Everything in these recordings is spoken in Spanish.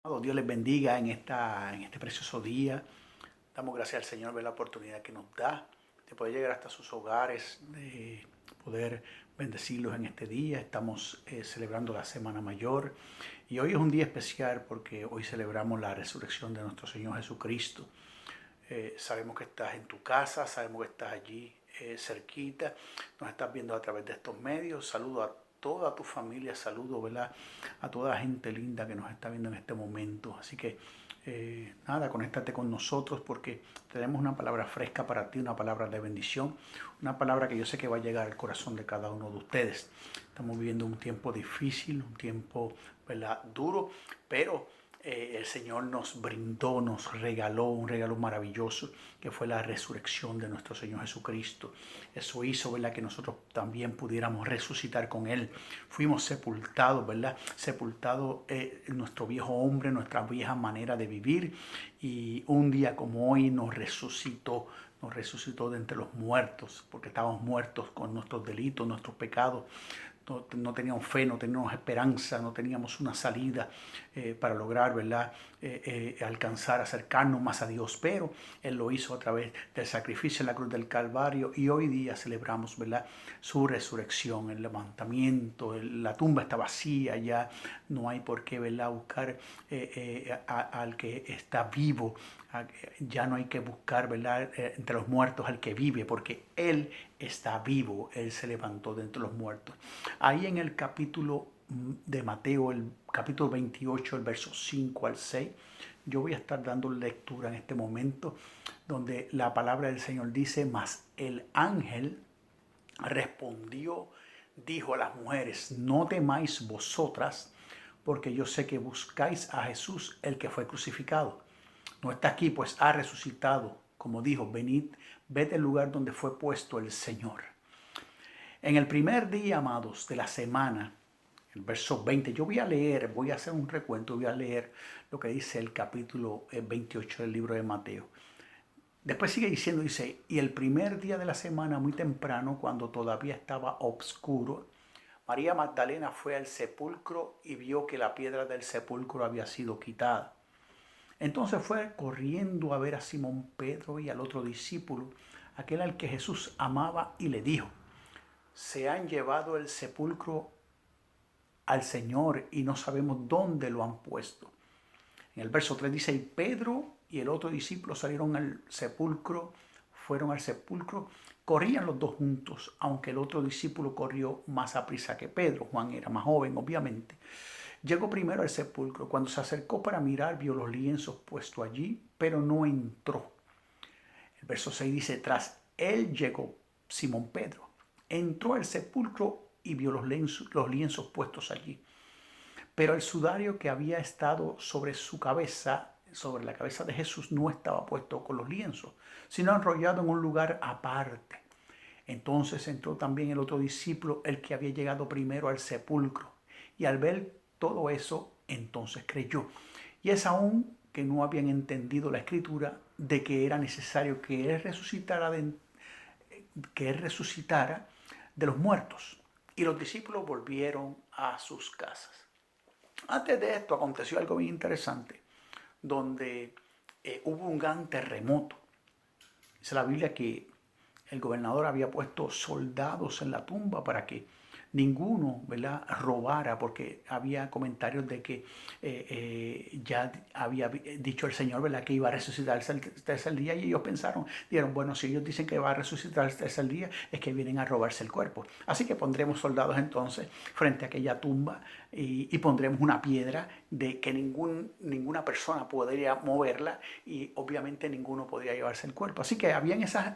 Dios les bendiga en este precioso día. Damos gracias al Señor por la oportunidad que nos da de poder llegar hasta sus hogares, de poder bendecirlos en este día. Estamos celebrando la Semana Mayor y hoy es un día especial porque hoy celebramos la resurrección de nuestro Señor Jesucristo. Sabemos que estás en tu casa, sabemos que estás allí cerquita, nos estás viendo a través de estos medios. Saludo a toda tu familia, saludo, ¿verdad?, a toda la gente linda que nos está viendo en este momento. Así que nada, conéctate con nosotros porque tenemos una palabra fresca para ti, una palabra de bendición, una palabra que yo sé que va a llegar al corazón de cada uno de ustedes. Estamos viviendo un tiempo difícil, un tiempo, ¿verdad?, duro, pero el Señor nos brindó, nos regaló un regalo maravilloso que fue la resurrección de nuestro Señor Jesucristo. Eso hizo, ¿verdad?, que nosotros también pudiéramos resucitar con Él. Fuimos sepultados, ¿verdad? Sepultados nuestro viejo hombre, nuestra vieja manera de vivir, y un día como hoy nos resucitó de entre los muertos, porque estábamos muertos con nuestros delitos, nuestros pecados. No teníamos fe, no teníamos esperanza, no teníamos una salida para lograr, ¿verdad?, alcanzar, acercarnos más a Dios, pero Él lo hizo a través del sacrificio en la cruz del Calvario, y hoy día celebramos, ¿verdad?, su resurrección, el levantamiento. La tumba está vacía, ya no hay por qué, ¿verdad?, buscar al que está vivo. Ya no hay que buscar, ¿verdad?, entre los muertos al que vive, porque Él está vivo, Él se levantó de entre los muertos. Ahí en el capítulo de Mateo, el capítulo 28, el verso 5 al 6, yo voy a estar dando lectura en este momento, donde la palabra del Señor dice: mas el ángel respondió, dijo a las mujeres: no temáis vosotras, porque yo sé que buscáis a Jesús, el que fue crucificado. No está aquí, pues ha resucitado. Como dijo: venid, ved el lugar donde fue puesto el Señor. En el primer día, amados, de la semana, el verso 20, yo voy a hacer un recuento, voy a leer lo que dice el capítulo 28 del libro de Mateo. Después sigue diciendo, dice: y el primer día de la semana, muy temprano, cuando todavía estaba oscuro, María Magdalena fue al sepulcro y vio que la piedra del sepulcro había sido quitada. Entonces fue corriendo a ver a Simón Pedro y al otro discípulo, aquel al que Jesús amaba, y le dijo: se han llevado el sepulcro al Señor y no sabemos dónde lo han puesto. En el verso 3 dice: y Pedro y el otro discípulo salieron al sepulcro, fueron al sepulcro, corrían los dos juntos, aunque el otro discípulo corrió más a prisa que Pedro. Juan era más joven, obviamente. Llegó primero al sepulcro. Cuando se acercó para mirar, vio los lienzos puestos allí, pero no entró. El verso 6 dice: tras él llegó Simón Pedro, entró al sepulcro y vio los lienzos puestos allí, pero el sudario que había estado sobre su cabeza, sobre la cabeza de Jesús, no estaba puesto con los lienzos, sino enrollado en un lugar aparte. Entonces entró también el otro discípulo, el que había llegado primero al sepulcro, y al ver todo eso, entonces creyó. Y es aún que no habían entendido la escritura de que era necesario que él resucitara de los muertos. Y los discípulos volvieron a sus casas. Antes de esto aconteció algo bien interesante, donde hubo un gran terremoto. Dice la Biblia que el gobernador había puesto soldados en la tumba para que ninguno, ¿verdad?, robara, porque había comentarios de que ya había dicho el Señor, ¿verdad?, que iba a resucitar el tercer día, y ellos dijeron, bueno, si ellos dicen que va a resucitar el tercer día, es que vienen a robarse el cuerpo. Así que pondremos soldados entonces frente a aquella tumba, y pondremos una piedra de que ninguna persona podría moverla, y obviamente ninguno podría llevarse el cuerpo. Así que habían esas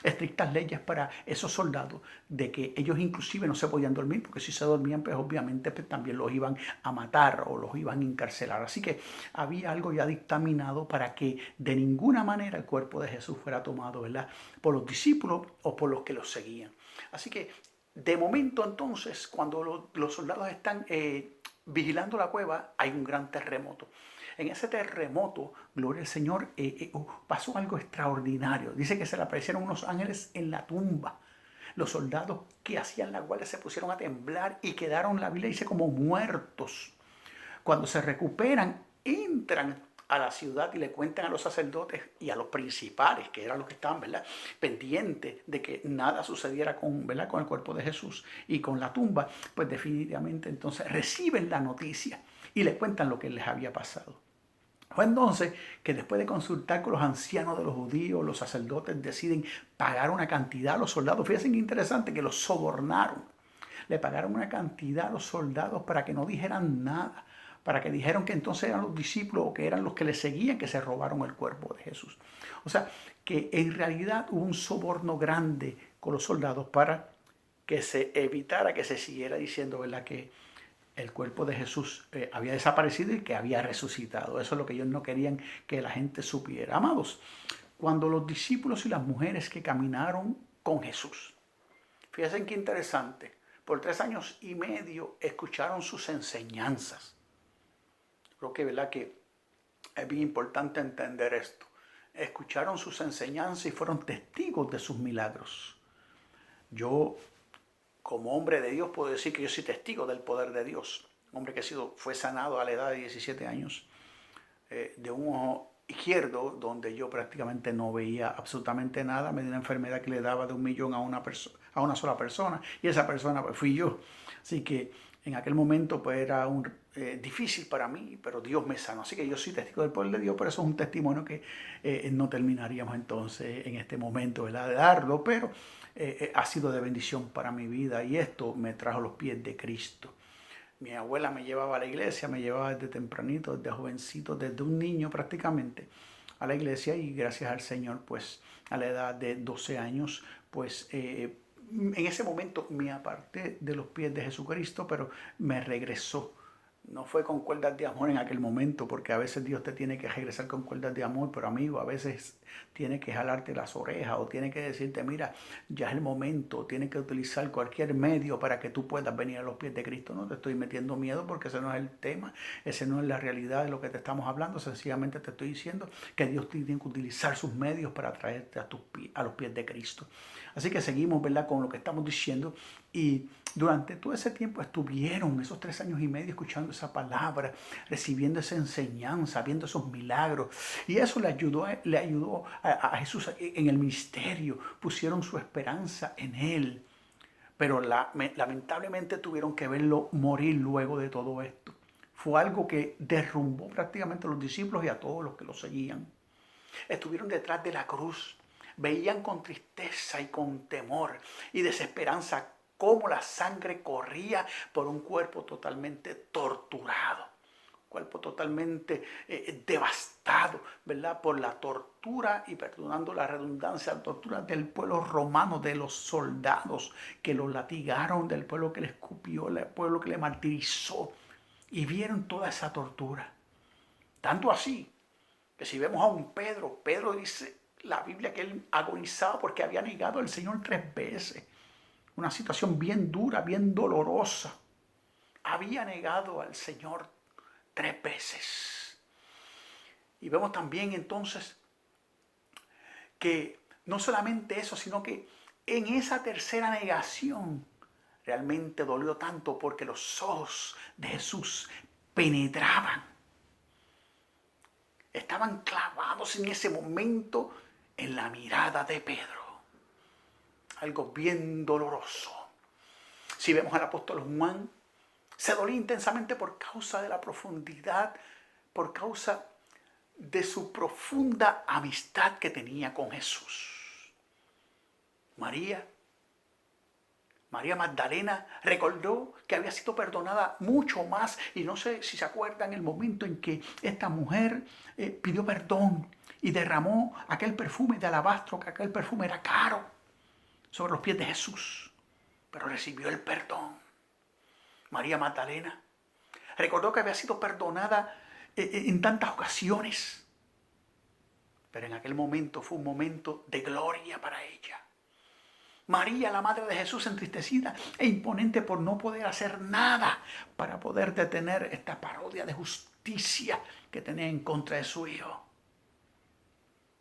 estrictas leyes para esos soldados, de que ellos inclusive no se podían dormir, porque si se dormían, pues obviamente pues, también los iban a matar o los iban a encarcelar. Así que había algo ya dictaminado para que de ninguna manera el cuerpo de Jesús fuera tomado, ¿verdad?, por los discípulos o por los que los seguían. Así que de momento entonces, cuando los soldados están vigilando la cueva, hay un gran terremoto. En ese terremoto, gloria al Señor, pasó algo extraordinario. Dice que se le aparecieron unos ángeles en la tumba. Los soldados que hacían la guardia se pusieron a temblar y quedaron, la Biblia dice, como muertos. Cuando se recuperan, entran a la ciudad y le cuentan a los sacerdotes y a los principales, que eran los que estaban, ¿verdad?, pendientes de que nada sucediera con, ¿verdad?, con el cuerpo de Jesús y con la tumba. Pues definitivamente entonces reciben la noticia y le cuentan lo que les había pasado. Fue entonces que después de consultar con los ancianos de los judíos, los sacerdotes deciden pagar una cantidad a los soldados. Fíjense qué interesante, que los sobornaron. Le pagaron una cantidad a los soldados para que no dijeran nada, para que dijeran que entonces eran los discípulos o que eran los que le seguían que se robaron el cuerpo de Jesús. O sea, que en realidad hubo un soborno grande con los soldados para que se evitara que se siguiera diciendo, ¿verdad?, que el cuerpo de Jesús había desaparecido y que había resucitado. Eso es lo que ellos no querían que la gente supiera. Amados, cuando los discípulos y las mujeres que caminaron con Jesús, fíjense qué interesante, por 3 años y medio escucharon sus enseñanzas. Creo que, ¿verdad?, que es bien importante entender esto. Escucharon sus enseñanzas y fueron testigos de sus milagros. Yo, como hombre de Dios, puedo decir que yo soy testigo del poder de Dios. Un hombre que fue sanado a la edad de 17 años de un ojo izquierdo, donde yo prácticamente no veía absolutamente nada. Me dio una enfermedad que le daba de 1 millón a una sola persona, y esa persona pues fui yo. Así que en aquel momento pues era difícil para mí, pero Dios me sanó. Así que yo soy testigo del poder de Dios, pero eso es un testimonio que no terminaríamos entonces en este momento, ¿verdad?, de darlo, pero ha sido de bendición para mi vida, y esto me trajo a los pies de Cristo. Mi abuela me llevaba a la iglesia, me llevaba desde tempranito, desde jovencito, desde un niño prácticamente a la iglesia, y gracias al Señor, pues a la edad de 12 años, pues en ese momento me aparté de los pies de Jesucristo, pero me regresó. No fue con cuerdas de amor en aquel momento, porque a veces Dios te tiene que regresar con cuerdas de amor, pero amigo, a veces tiene que jalarte las orejas o tiene que decirte, mira, ya es el momento, tiene que utilizar cualquier medio para que tú puedas venir a los pies de Cristo. No te estoy metiendo miedo, porque ese no es el tema, ese no es la realidad de lo que te estamos hablando. Sencillamente te estoy diciendo que Dios tiene que utilizar sus medios para traerte a los pies de Cristo. Así que seguimos, ¿verdad?, con lo que estamos diciendo, y durante todo ese tiempo estuvieron esos 3 años y medio escuchando esa palabra, recibiendo esa enseñanza, viendo esos milagros, y eso le ayudó a Jesús en el ministerio. Pusieron su esperanza en Él, pero lamentablemente tuvieron que verlo morir luego de todo esto. Fue algo que derrumbó prácticamente a los discípulos y a todos los que lo seguían. Estuvieron detrás de la cruz, veían con tristeza y con temor y desesperanza cómo la sangre corría por un cuerpo totalmente torturado, cuerpo totalmente devastado, ¿verdad?, por la tortura, y perdonando la redundancia, la tortura del pueblo romano, de los soldados que lo latigaron, del pueblo que le escupió, del pueblo que le martirizó, y vieron toda esa tortura. Tanto así que si vemos a un Pedro dice la Biblia que él agonizaba porque había negado al Señor 3 veces. Una situación bien dura, bien dolorosa. Había negado al Señor 3 veces. Y vemos también entonces que no solamente eso, sino que en esa tercera negación realmente dolió tanto, porque los ojos de Jesús penetraban. Estaban clavados en ese momento en la mirada de Pedro. Algo bien doloroso. Si vemos al apóstol Juan, se dolía intensamente por causa de la profundidad, por causa de su profunda amistad que tenía con Jesús. María Magdalena recordó que había sido perdonada mucho más, y no sé si se acuerdan el momento en que esta mujer pidió perdón y derramó aquel perfume de alabastro, que aquel perfume era caro, sobre los pies de Jesús, pero recibió el perdón. María Magdalena recordó que había sido perdonada en tantas ocasiones, pero en aquel momento fue un momento de gloria para ella. María, la madre de Jesús, entristecida e imponente por no poder hacer nada para poder detener esta parodia de justicia que tenía en contra de su hijo.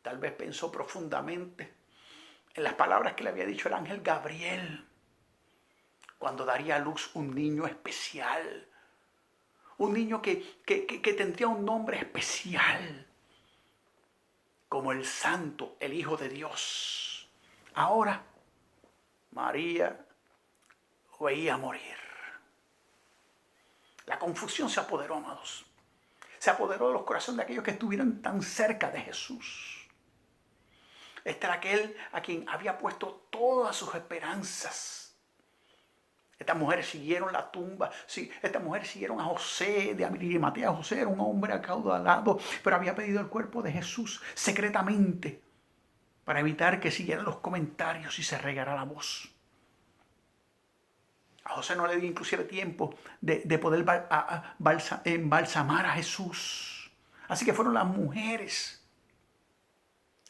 Tal vez pensó profundamente en las palabras que le había dicho el ángel Gabriel cuando daría a luz un niño especial, Un niño que tendría un nombre especial, como el Santo, el Hijo de Dios. Ahora, María lo veía morir. La confusión se apoderó, amados. Se apoderó de los corazones de aquellos que estuvieron tan cerca de Jesús. Este era aquel a quien había puesto todas sus esperanzas. Estas mujeres siguieron la tumba. Sí, estas mujeres siguieron a José de Arimatea. José era un hombre acaudalado, pero había pedido el cuerpo de Jesús secretamente para evitar que siguieran los comentarios y se regara la voz. A José no le dio inclusive tiempo de poder embalsamar a Jesús. Así que fueron las mujeres.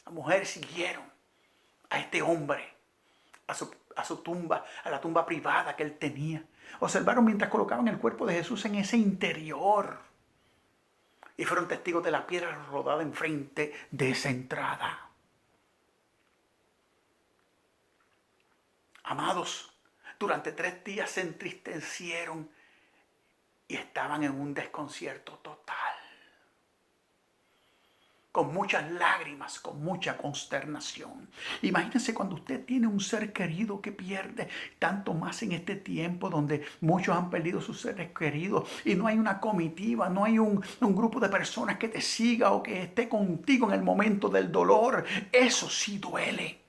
Las mujeres siguieron a este hombre, a su tumba, a la tumba privada que él tenía. Observaron mientras colocaban el cuerpo de Jesús en ese interior. Y fueron testigos de la piedra rodada enfrente de esa entrada. Amados, durante 3 días se entristecieron y estaban en un desconcierto total. Con muchas lágrimas, con mucha consternación. Imagínense cuando usted tiene un ser querido que pierde, tanto más en este tiempo donde muchos han perdido sus seres queridos y no hay una comitiva, no hay un grupo de personas que te siga o que esté contigo en el momento del dolor. Eso sí duele.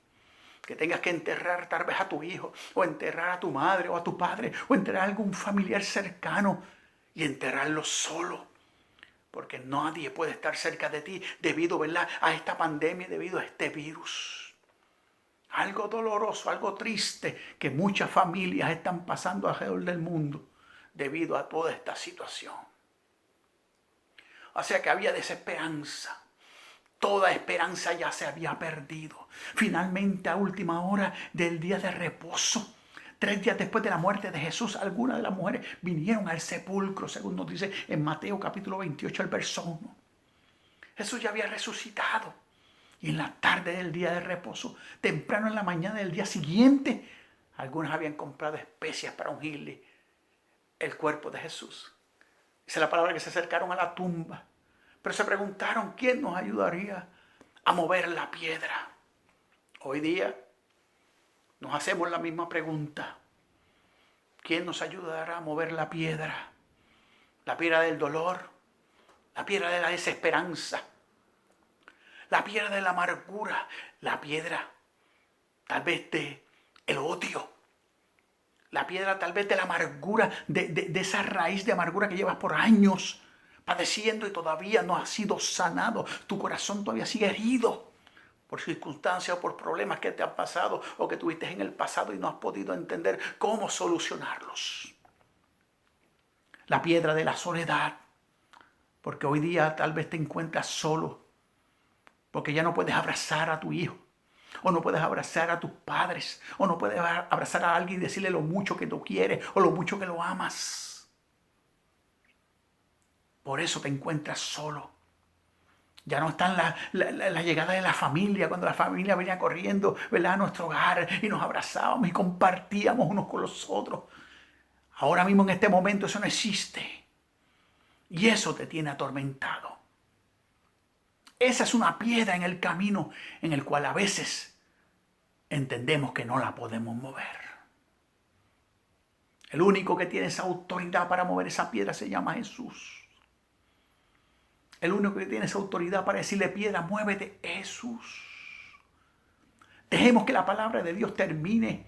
Que tengas que enterrar tal vez a tu hijo, o enterrar a tu madre o a tu padre, o enterrar a algún familiar cercano y enterrarlo solo. Porque nadie puede estar cerca de ti debido, ¿verdad?, a esta pandemia, debido a este virus. Algo doloroso, algo triste que muchas familias están pasando alrededor del mundo debido a toda esta situación. O sea que había desesperanza. Toda esperanza ya se había perdido. Finalmente, a última hora del día de reposo, 3 días después de la muerte de Jesús, algunas de las mujeres vinieron al sepulcro, según nos dice en Mateo capítulo 28, el verso 1. Jesús ya había resucitado. Y en la tarde del día de reposo, temprano en la mañana del día siguiente, algunas habían comprado especias para ungirle el cuerpo de Jesús. Dice la palabra que se acercaron a la tumba, pero se preguntaron quién nos ayudaría a mover la piedra. Hoy día nos hacemos la misma pregunta. ¿Quién nos ayudará a mover la piedra? La piedra del dolor, la piedra de la desesperanza, la piedra de la amargura, la piedra tal vez de el odio, la piedra tal vez de la amargura, de esa raíz de amargura que llevas por años padeciendo y todavía no has sido sanado. Tu corazón todavía sigue herido por circunstancias o por problemas que te han pasado o que tuviste en el pasado y no has podido entender cómo solucionarlos. La piedra de la soledad, porque hoy día tal vez te encuentras solo, porque ya no puedes abrazar a tu hijo, o no puedes abrazar a tus padres, o no puedes abrazar a alguien y decirle lo mucho que tú quieres o lo mucho que lo amas. Por eso te encuentras solo. Ya no está en la llegada de la familia, cuando la familia venía corriendo, ¿verdad?, a nuestro hogar y nos abrazábamos y compartíamos unos con los otros. Ahora mismo en este momento eso no existe. Y eso te tiene atormentado. Esa es una piedra en el camino en el cual a veces entendemos que no la podemos mover. El único que tiene esa autoridad para mover esa piedra se llama Jesús. El único que tiene esa autoridad para decirle piedra, muévete, Jesús. Dejemos que la palabra de Dios termine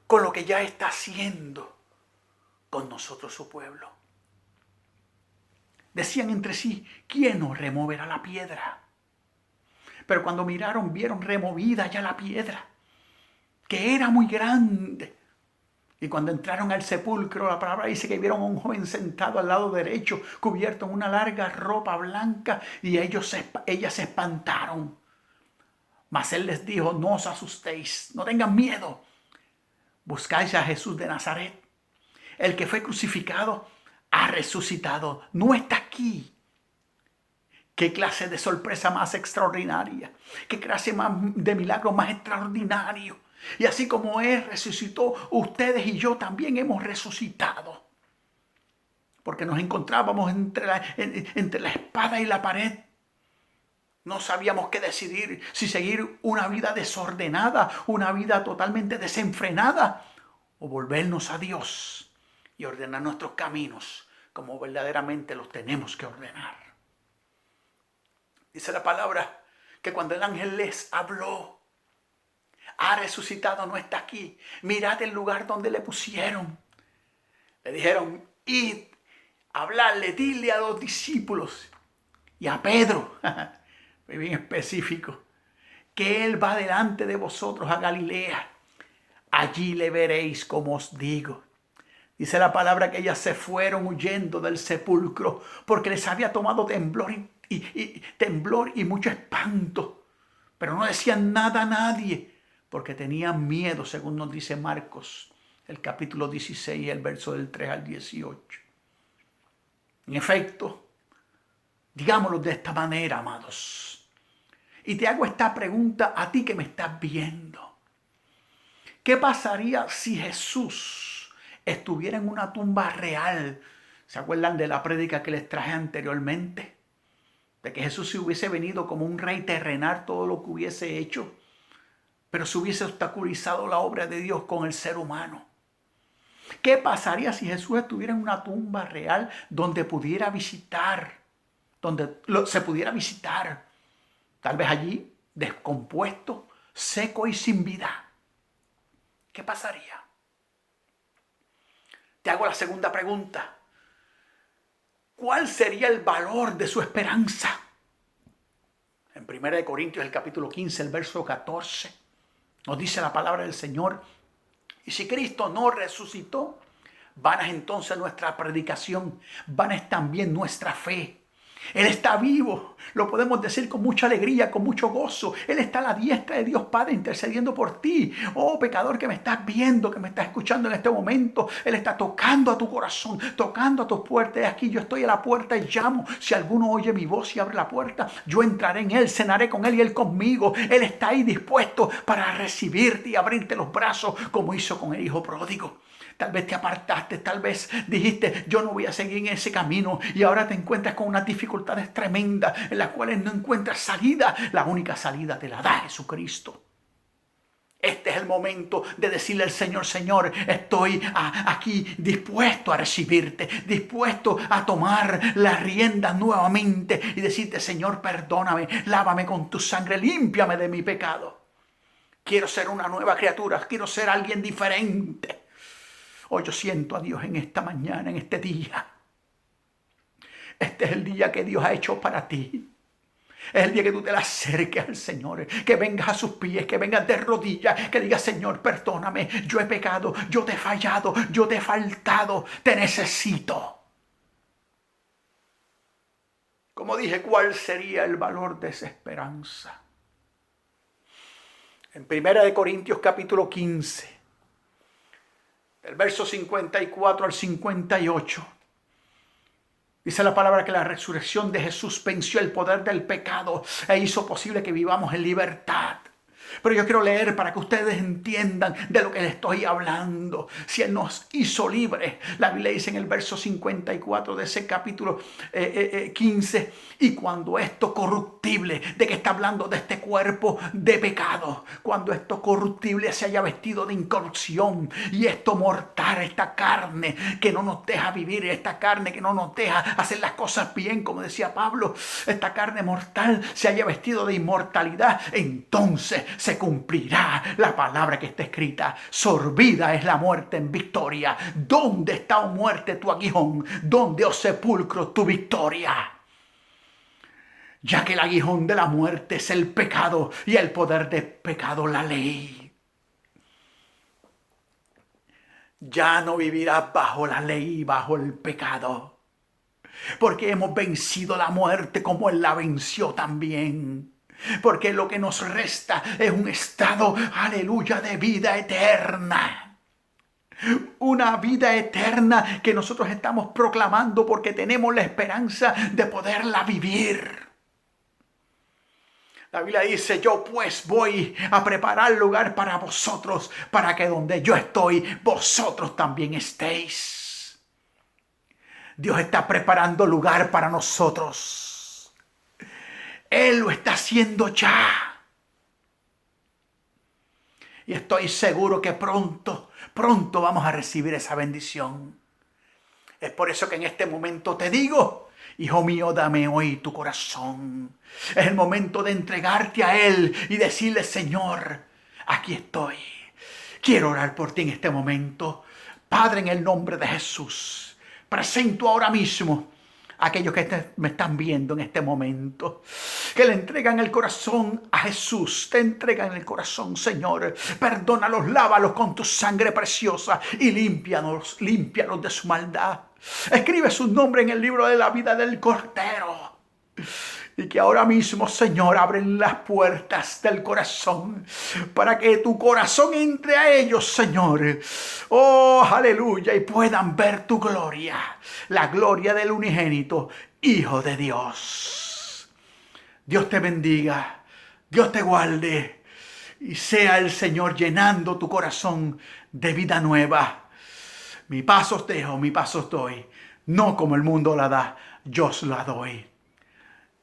con lo que ya está haciendo con nosotros su pueblo. Decían entre sí, ¿quién nos removerá la piedra? Pero cuando miraron, vieron removida ya la piedra, que era muy grande. Y cuando entraron al sepulcro, la palabra dice que vieron a un joven sentado al lado derecho, cubierto en una larga ropa blanca, y ellas se espantaron. Mas él les dijo, no os asustéis, no tengan miedo. Buscáis a Jesús de Nazaret, el que fue crucificado, ha resucitado, no está aquí. ¿Qué clase de sorpresa más extraordinaria? ¿Qué clase de milagro más extraordinario? Y así como Él resucitó, ustedes y yo también hemos resucitado. porque nos encontrábamos entre la espada y la pared. No sabíamos qué decidir, si seguir una vida desordenada, una vida totalmente desenfrenada, o volvernos a Dios y ordenar nuestros caminos como verdaderamente los tenemos que ordenar. Dice la palabra que cuando el ángel les habló, ha resucitado, no está aquí. Mirad el lugar donde le pusieron. Le dijeron, id, hablarle, dile a los discípulos y a Pedro, muy bien específico, que él va delante de vosotros a Galilea. Allí le veréis como os digo. Dice la palabra que ellas se fueron huyendo del sepulcro porque les había tomado temblor y mucho espanto. Pero no decían nada a nadie porque tenían miedo, según nos dice Marcos, el capítulo 16, el verso del 3 al 18. En efecto, digámoslo de esta manera, amados. Y te hago esta pregunta a ti que me estás viendo. ¿Qué pasaría si Jesús estuviera en una tumba real? ¿Se acuerdan de la prédica que les traje anteriormente? De que Jesús se hubiese venido como un rey terrenal, todo lo que hubiese hecho, pero se hubiese obstaculizado la obra de Dios con el ser humano. ¿Qué pasaría si Jesús estuviera en una tumba real donde pudiera visitar, se pudiera visitar, tal vez allí, descompuesto, seco y sin vida? ¿Qué pasaría? Te hago la segunda pregunta. ¿Cuál sería el valor de su esperanza? En 1 Corintios, el capítulo 15, el verso 14, nos dice la palabra del Señor: y si Cristo no resucitó, vana es entonces nuestra predicación, vana es también nuestra fe. Él está vivo, lo podemos decir con mucha alegría, con mucho gozo. Él está a la diestra de Dios Padre intercediendo por ti. Oh pecador que me estás viendo, que me estás escuchando en este momento. Él está tocando a tu corazón, tocando a tus puertas. Aquí yo estoy a la puerta y llamo. Si alguno oye mi voz y abre la puerta, yo entraré en él, cenaré con él y él conmigo. Él está ahí dispuesto para recibirte y abrirte los brazos como hizo con el hijo pródigo. Tal vez te apartaste, tal vez dijiste, yo no voy a seguir en ese camino, y ahora te encuentras con unas dificultades tremendas en las cuales no encuentras salida. La única salida te la da Jesucristo. Este es el momento de decirle al Señor: Señor, estoy aquí dispuesto a recibirte, dispuesto a tomar las riendas nuevamente y decirte: Señor, perdóname, lávame con tu sangre, límpiame de mi pecado. Quiero ser una nueva criatura, quiero ser alguien diferente. Hoy yo siento a Dios en esta mañana, en este día. Este es el día que Dios ha hecho para ti. Es el día que tú te le acerques al Señor, que vengas a sus pies, que vengas de rodillas, que digas: Señor, perdóname, yo he pecado, yo te he fallado, yo te he faltado, te necesito. Como dije, ¿cuál sería el valor de esa esperanza? En 1 Corintios capítulo 15, del verso 54 al 58, dice la palabra que la resurrección de Jesús venció el poder del pecado e hizo posible que vivamos en libertad. Pero yo quiero leer para que ustedes entiendan de lo que les estoy hablando. Si Él nos hizo libres, la Biblia dice en el verso 54 de ese capítulo 15, y cuando esto corruptible, de que está hablando de este cuerpo de pecado, cuando esto corruptible se haya vestido de incorrupción, y esto mortal, esta carne que no nos deja vivir, esta carne que no nos deja hacer las cosas bien, como decía Pablo, esta carne mortal se haya vestido de inmortalidad, entonces se cumplirá la palabra que está escrita: sorbida es la muerte en victoria. ¿Dónde está, oh muerte, tu aguijón? ¿Dónde, oh sepulcro, tu victoria? Ya que el aguijón de la muerte es el pecado, y el poder del pecado la ley. Ya no vivirás bajo la ley y bajo el pecado, porque hemos vencido la muerte como Él la venció también. Porque lo que nos resta es un estado, aleluya, de vida eterna. Una vida eterna que nosotros estamos proclamando porque tenemos la esperanza de poderla vivir. La Biblia dice: yo pues voy a preparar lugar para vosotros, para que donde yo estoy, vosotros también estéis. Dios está preparando lugar para nosotros. Él lo está haciendo ya. Y estoy seguro que pronto vamos a recibir esa bendición. Es por eso que en este momento te digo, hijo mío, dame hoy tu corazón. Es el momento de entregarte a Él y decirle, Señor, aquí estoy. Quiero orar por ti en este momento. Padre, en el nombre de Jesús, presento ahora mismo a aquellos que me están viendo en este momento, que le entregan el corazón a Jesús. Te entregan el corazón, Señor. Perdónalos, lávalos con tu sangre preciosa y límpialos de su maldad. Escribe su nombre en el libro de la vida del Cordero. Y que ahora mismo, Señor, abren las puertas del corazón para que tu corazón entre a ellos, Señor. Oh, aleluya. Y puedan ver tu gloria, la gloria del unigénito Hijo de Dios. Dios te bendiga, Dios te guarde y sea el Señor llenando tu corazón de vida nueva. Mi paz os dejo, mi paz os doy. No como el mundo la da, yo os la doy.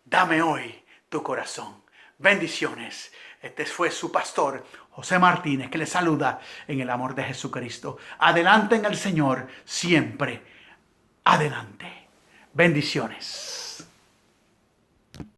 Dame hoy tu corazón. Bendiciones. Este fue su pastor, José Martínez, que le saluda en el amor de Jesucristo. Adelante en el Señor, siempre. Adelante. Bendiciones.